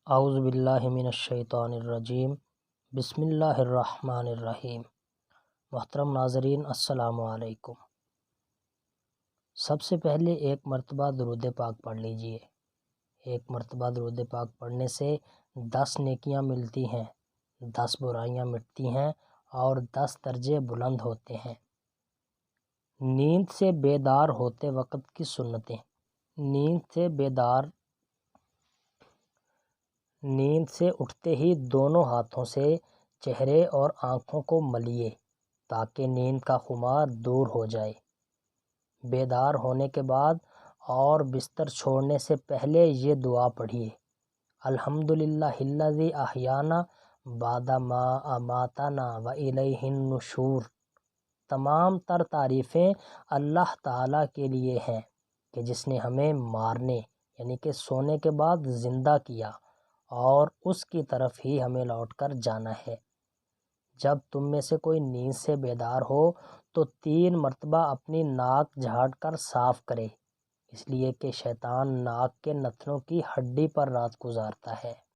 اعوذ باللہ من الشیطان الرجیم بسم اللہ الرحمن الرحیم۔ محترم ناظرین السلام علیکم۔ سب سے پہلے ایک مرتبہ درود پاک پڑھ لیجئے۔ ایک مرتبہ درود پاک پڑھنے سے 10 نیکیاں ملتی ہیں، 10 برائیاں مٹتی ہیں اور 10 درجے بلند ہوتے ہیں۔ نیند سے بیدار ہوتے وقت کی سنتیں۔ نیند سے اٹھتے ہی دونوں ہاتھوں سے چہرے اور آنکھوں کو ملیے تاکہ نیند کا خمار دور ہو جائے۔ بیدار ہونے کے بعد اور بستر چھوڑنے سے پہلے یہ دعا پڑھیے: الحمدللہ الذی احیانا بعد ما اماتنا والیہ النشور۔ تمام تر تعریفیں اللہ تعالیٰ کے لیے ہیں کہ جس نے ہمیں مارنے یعنی کہ سونے کے بعد زندہ کیا اور اس کی طرف ہی ہمیں لوٹ کر جانا ہے۔ جب تم میں سے کوئی نیند سے بیدار ہو تو 3 مرتبہ اپنی ناک جھاڑ کر صاف کرے، اس لیے کہ شیطان ناک کے نتنوں کی ہڈی پر رات گزارتا ہے۔